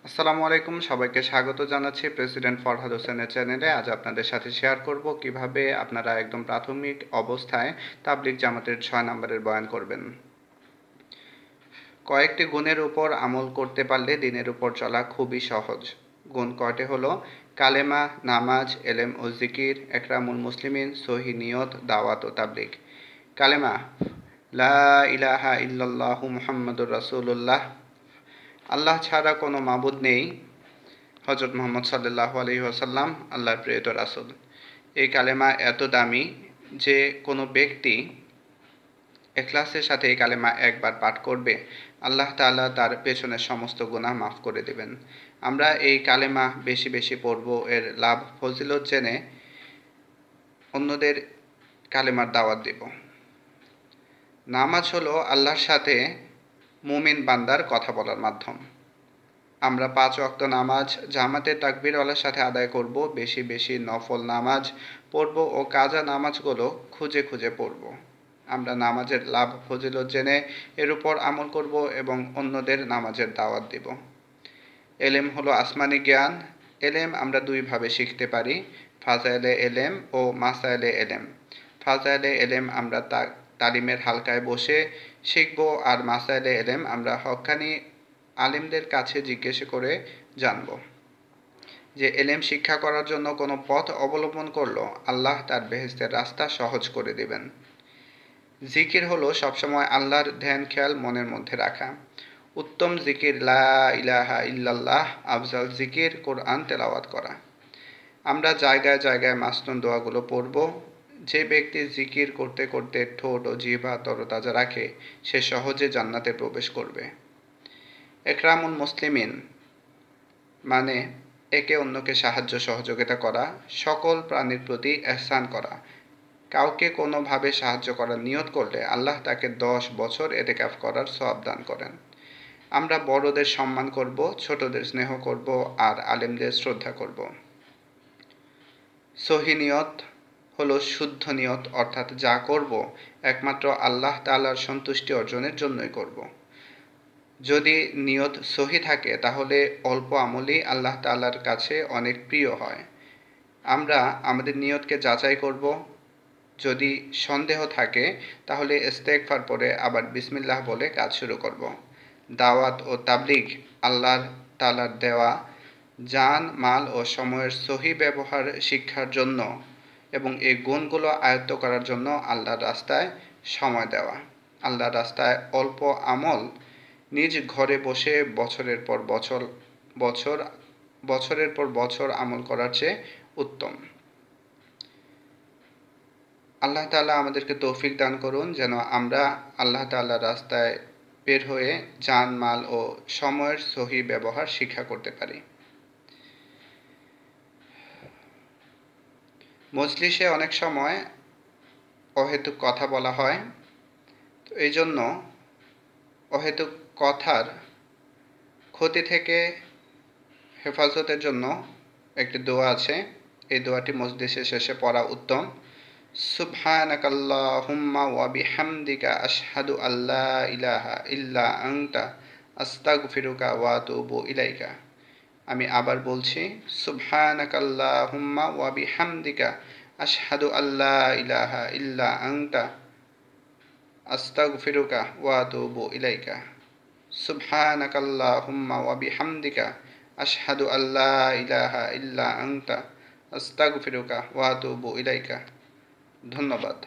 আসসালামু আলাইকুম, সবাইকে স্বাগত জানাচ্ছি প্রেসিডেন্ট ফরহাদ হোসেনের চ্যানেলে। আজ আপনাদের সাথে শেয়ার করব কিভাবে আপনারা একদম প্রাথমিক অবস্থায় তাবলিগ জামাতের 6 নম্বরের বয়ান করবেন। কয়েকটি গুণের উপর আমল করতে পারলে দিনের উপর চলা খুবই সহজ। গুণ কয়টি হলো: কালেমা, নামাজ, এলেম ও জিকির, একরামুল মুসলিমিন, সহি নিয়ত, দাওয়াত ও তাবলিগ। কালেমা: লা ইলাহা ইল্লাল্লাহু মুহাম্মাদুর রাসূলুল্লাহ, আল্লাহ ছাড়া কোনো মাবুদ নেই, হযরত মুহাম্মদ সাল্লাল্লাহু আলাইহি ওয়াসাল্লাম আল্লাহর প্রেরিত রাসূল। এই কালেমা এত দামি যে কোনো ব্যক্তি ইখলাসের সাথে এই কালেমা একবার পাঠ করবে, আল্লাহ তাআলা তার পেছনের সমস্ত গুনাহ মাফ করে দেবেন। আমরা এই কালেমা বেশি বেশি পড়ব, এর লাভ ফজিলত জেনে অন্যদের কালেমার দাওয়াত দেব। নামাজ হলো আল্লাহর সাথে মুমিন বান্দার কথা বলার মাধ্যম। আমরা 5 ওয়াক্ত নামাজ জামাতের তাকবীরওয়ালার সাথে আদায় করব, বেশি বেশি নফল নামাজ পড়ব ও কাজা নামাজগুলো খুঁজে খুঁজে পড়ব। আমরা নামাজের লাভ ফজিলত জেনে এর উপর আমল করব এবং অন্যদের নামাজের দাওয়াত দেব। এলেম হলো আসমানি জ্ঞান। এলেম আমরা দুইভাবে শিখতে পারি: ফাজায়েলে এলেম ও মাসায়েলে এলেম। ফাজায়েলে এলেম আমরা তালিমের হালকায় বসে শিখব, আর মাসায়েলে এলেম আমরা হক্কানি আলিমদের কাছে জিজ্ঞেস করে জানব। যে এলেম শিক্ষা করার জন্য কোনো পথ অবলম্বন করলো, আল্লাহ তার বেহেশতের রাস্তা সহজ করে দেবেন। জিকির হলো সবসময় আল্লাহর ধ্যান খেয়াল মনের মধ্যে রাখা। উত্তম জিকির লা ইলাহা ইল্লাল্লাহ, আফজাল জিকির কোরআন তেলাওয়াত করা। আমরা জায়গায় জায়গায় মাসনুন দোয়াগুলো পড়ব। যে ব্যক্তি জিকির করতে করতে ঠোঁট ও জিহ্বা তরতাজা রাখে, সে সহজে জান্নাতে প্রবেশ করবে। একরামুল মুসলিমিন মানে একে অন্যকে সাহায্য সহযোগিতা করা, সকল প্রাণীর প্রতি ইহসান করা। কাউকে কোনোভাবে সাহায্য করার নিয়ত করলে আল্লাহ তাকে 10 বছর এতেকাফ করার সওয়াব দান করেন। আমরা বড়দের সম্মান করব, ছোটদের স্নেহ করব আর আলেমদের শ্রদ্ধা করব। সহি নিয়ত হলো শুদ্ধ নিয়ত, অর্থাৎ যা করব একমাত্র আল্লাহ তাআলার সন্তুষ্টি অর্জনের জন্যই করব। যদি নিয়ত সহি থাকে তাহলে অল্প আমলই আল্লাহ তাআলার কাছে অনেক প্রিয় হয়। আমরা আমাদের নিয়তকে যাচাই করব। যদি সন্দেহ থাকে তাহলে ইস্তেগফার পড়ে আবার বিসমিল্লাহ বলে কাজ শুরু করব। দাওয়াত ও তাবলিগ আল্লাহ তাআলার দেওয়া জান, মাল ও সময়ের সহি ব্যবহার শিক্ষার জন্য এবং এই গুণগুলো আয়ত্ত করার জন্য আল্লাহর রাস্তায় সময় দেওয়া। আল্লাহর রাস্তায় অল্প আমল নিজ ঘরে বসে বছরের পর বছর আমল করার চেয়ে উত্তম। আল্লাহ তাআলা আমাদেরকে তৌফিক দান করুন যেন আমরা আল্লাহ তাআলার রাস্তায় বের হয়ে জান, মাল ও সময়ের সহি ব্যবহার শিক্ষা করতে পারি। মজলিসে অনেক সময় অহেতুক কথা বলা হয়, তো এই জন্য অহেতুক কথার ক্ষতি থেকে হেফাজতের জন্য একটি দোয়া আছে। এই দোয়াটি মজলিসের শেষে পড়া উত্তম। সুবহানাকাল্লাহুম্মা ওয়া বিহামদিকা আশহাদু আল্লা ইলাহা ইল্লা আনতা আস্তাগফিরুকা ওয়া আতুবু ইলাইকা। আমি আবার বলছি, সুবহানাকাল্লাহুম্মা ওয়া বিহামদিকা আশহাদু আল্লা ইলাহা ইল্লা আনতা আস্তাগফিরুকা ওয়া আতুবু ইলাইকা। সুবহানাকাল্লাহুম্মা ওয়া বিহামদিকা আশহাদু আল্লা ইলাহা ইল্লা আনতা আস্তাগফিরুকা ওয়া আতুবু ইলাইকা। ধন্যবাদ।